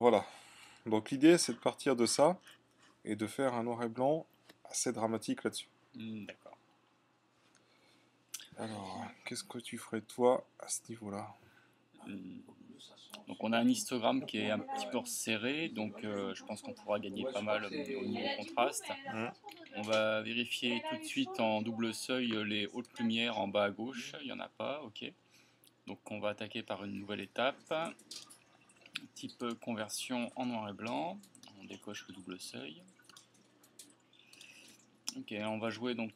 Voilà. Donc l'idée, c'est de partir de ça et de faire un noir et blanc assez dramatique là-dessus. D'accord. Alors, qu'est-ce que tu ferais toi à ce niveau-là? Hmm. Donc on a un histogramme qui est un petit peu resserré, donc je pense qu'on pourra gagner pas mal au niveau contraste. Hein. On va vérifier tout de suite en double seuil les hautes lumières en bas à gauche, il n'y en a pas, ok. Donc on va attaquer par une nouvelle étape, type conversion en noir et blanc, on décoche le double seuil. Ok, on va jouer donc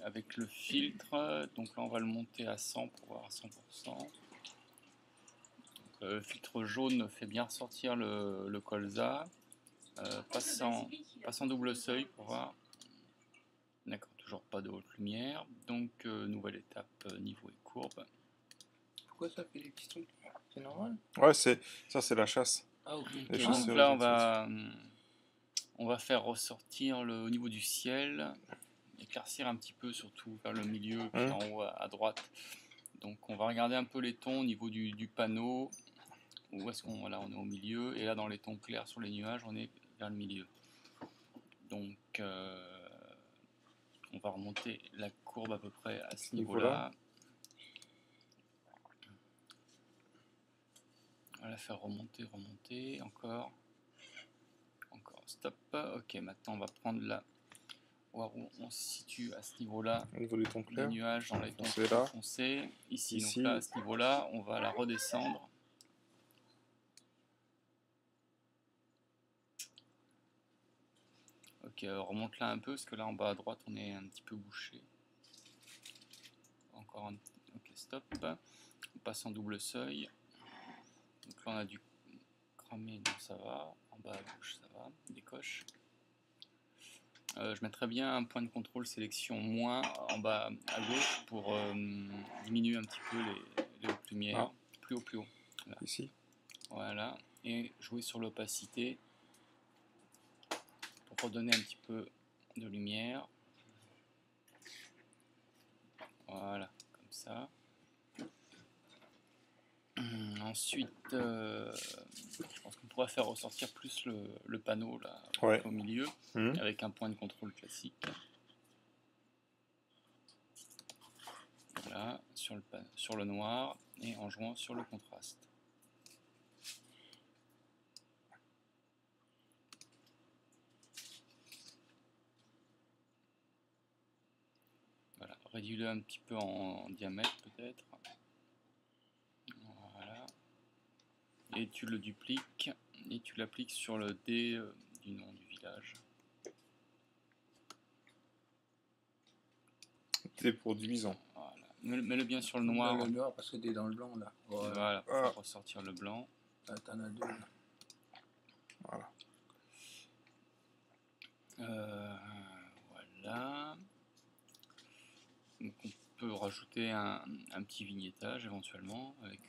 avec le filtre, donc là on va le monter à 100 pour voir à 100%. Le filtre jaune fait bien ressortir le colza. Passe en double seuil pour voir. D'accord, toujours pas de haute lumière. Donc nouvelle étape, niveau et courbe. Pourquoi ça fait des pistons? C'est normal? Ouais, ça, c'est la chasse. Ah, ok. Les Ok, chasseurs, donc ils là on va faire ressortir au niveau du ciel, éclaircir un petit peu surtout vers le milieu puis en haut à droite. Donc on va regarder un peu les tons au niveau du panneau. Où est-ce qu'on là on est au milieu et là dans les tons clairs sur les nuages on est vers le milieu. Donc on va remonter la courbe à peu près à ce niveau-là. On va la faire remonter, encore, stop. Ok, maintenant on va prendre là, voir où on se situe à ce niveau-là. Au niveau des tons Les clairs. nuages dans les tons là. foncés. Ici, Ici. donc là, à ce niveau-là, on va la redescendre. Ok, remonte là un peu, parce que là en bas à droite, on est un petit peu bouché. Encore un... Ok, stop. On passe en double seuil. Donc là, on a dû cramer, donc ça va. En bas à gauche, ça va. Décoche. Je mettrais bien un point de contrôle sélection moins en bas à gauche pour diminuer un petit peu les hautes lumières. Plus haut, plus haut. Là. Ici. Voilà. Et jouer sur l'opacité pour redonner un petit peu de lumière. Voilà, comme ça. Ensuite, je pense qu'on pourra faire ressortir plus le panneau là, au milieu, avec un point de contrôle classique. Voilà, sur le noir et en jouant sur le contraste. Voilà, réduis-le un petit peu en diamètre peut-être. Voilà. Et tu le dupliques et tu l'appliques sur le dé du nom du village. Dé pour divisant. Voilà. Mets-le bien sur le noir. Dans le noir parce que t'es dans le blanc là. Voilà, pour faire ressortir le blanc. Là, t'en as deux là. Voilà. Voilà. Donc on peut rajouter un petit vignettage éventuellement avec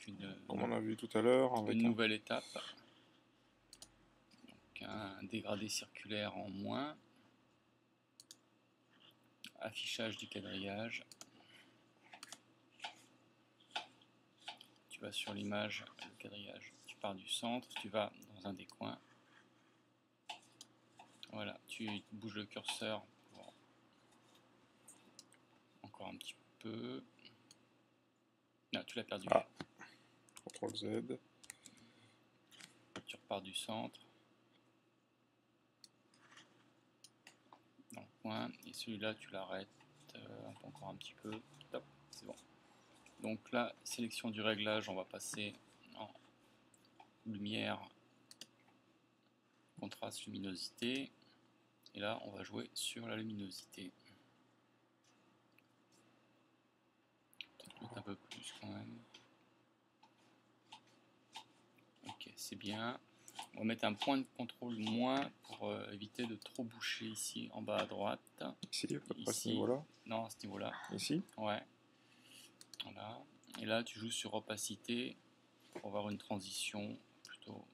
comme on a vu tout à l'heure, une nouvelle étape. Donc un dégradé circulaire en moins. Affichage du quadrillage. Tu vas sur l'image, le quadrillage, tu pars du centre, tu vas dans un des coins. Voilà, tu bouges le curseur pour encore un petit peu. Non, tu l'as perdu. CTRL Z. Tu repars du centre. Dans le coin. Et celui-là, tu l'arrêtes encore un petit peu. Top, c'est bon. Donc là, sélection du réglage, on va passer en lumière, contraste, luminosité. Et là, on va jouer sur la luminosité. Peut-être mettre un peu plus quand même. Ok, c'est bien. On va mettre un point de contrôle moins pour éviter de trop boucher ici en bas à droite. Ici, à peu près à ce niveau-là. Non, à ce niveau-là. Ici. Ouais. Voilà. Et là, tu joues sur opacité pour avoir une transition plutôt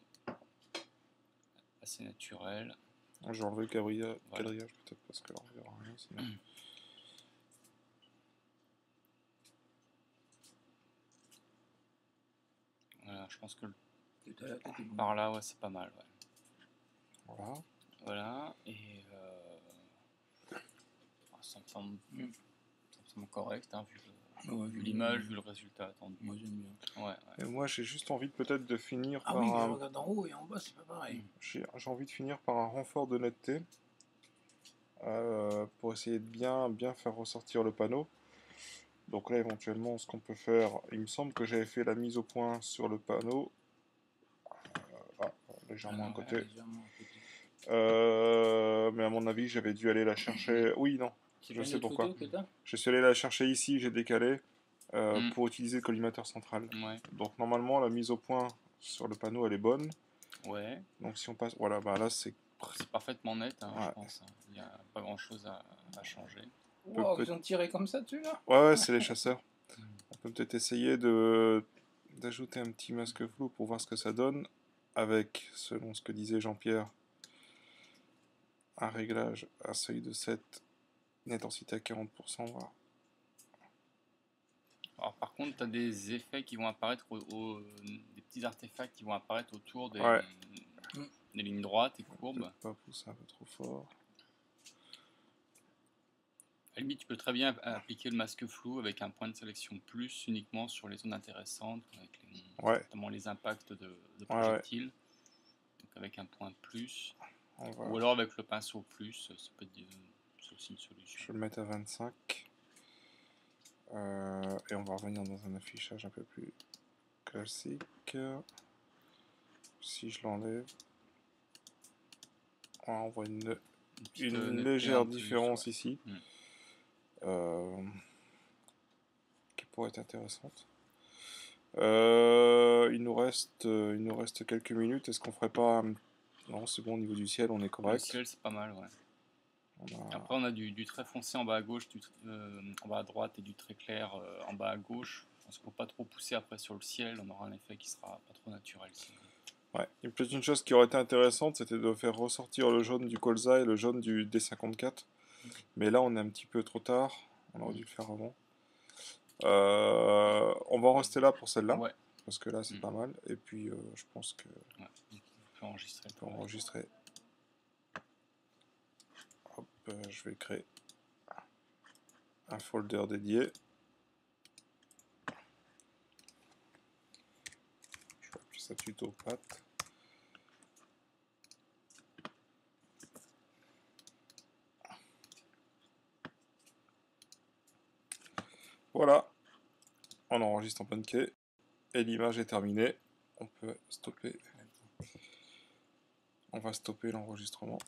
assez naturelle. J'ai enlevé le quadrillage peut-être parce que là on verra rien sinon. Voilà, je pense que T'es bon. Par là, ouais, c'est pas mal. Ouais. Voilà. Voilà, et ça me semble, correct, hein, Ouais, vu l'image, vu le résultat attendu. Moi j'aime bien. Ouais, ouais. Et moi, j'ai juste envie peut-être de finir Ah par oui, mais je un... regarde en haut et en bas, c'est pas pareil. J'ai envie de finir par un renfort d'honnêteté pour essayer de bien faire ressortir le panneau. Donc là, éventuellement, ce qu'on peut faire, il me semble que j'avais fait la mise au point sur le panneau. Légèrement à Ouais, côté. légèrement à côté. Mais à mon avis, j'avais dû aller la chercher. Oui, non, C'est je pas une sais autre pourquoi. photo que t'as? Je suis allé la chercher ici, j'ai décalé Mm. pour utiliser le collimateur central. Ouais, Donc normalement, la mise au point sur le panneau, elle est bonne. ouais, Donc si on passe, voilà, bah là c'est c'est parfaitement net, hein, Ouais. je pense. Hein. Il n'y a pas grand chose à changer. Wow, ils ont tiré comme ça dessus là? ouais, c'est les chasseurs. Mm. On peut peut-être essayer de d'ajouter un petit masque flou pour voir ce que ça donne avec, selon ce que disait Jean-Pierre, un réglage à seuil de 7, une intensité à 40%. Voilà. Alors, par contre, tu as des effets qui vont apparaître, des petits artefacts qui vont apparaître autour Ouais. des lignes droites et courbes. Peut-être pas pousser un peu trop fort. À la limite, tu peux très bien appliquer le masque flou avec un point de sélection plus uniquement sur les zones intéressantes, avec Ouais, notamment les impacts de ouais. projectiles. Donc avec un point plus. On va... Ou alors avec le pinceau plus, ça peut être c'est aussi une solution. Je vais le mettre à 25. Et on va revenir dans un affichage un peu plus classique. Si je l'enlève, on voit une petite netteté légère en plus, différence ouais. ici. Qui pourrait être intéressante. Il nous reste quelques minutes. Est-ce qu'on ferait pas Non, c'est bon, au niveau du ciel, on est Le correct. ciel, c'est pas mal, ouais. On a... Après, on a du très foncé en bas à gauche, en bas à droite et du très clair en bas à gauche. Parce qu'il ne faut pas trop pousser après sur le ciel, on aura un effet qui sera pas trop naturel. Ouais. Et peut-être une chose qui aurait été intéressante, c'était de faire ressortir le jaune du colza et le jaune du D54. Mais là, on est un petit peu trop tard. On aurait dû le faire avant. On va en rester là pour celle-là. Ouais. Parce que là, c'est pas mal. Et puis, je pense que... Ouais. On peut enregistrer. On peut enregistrer. Hop, je vais créer un folder dédié. Je vais appeler ça tuto patte. Voilà, on enregistre en plein quai et l'image est terminée. On peut stopper. On va stopper l'enregistrement.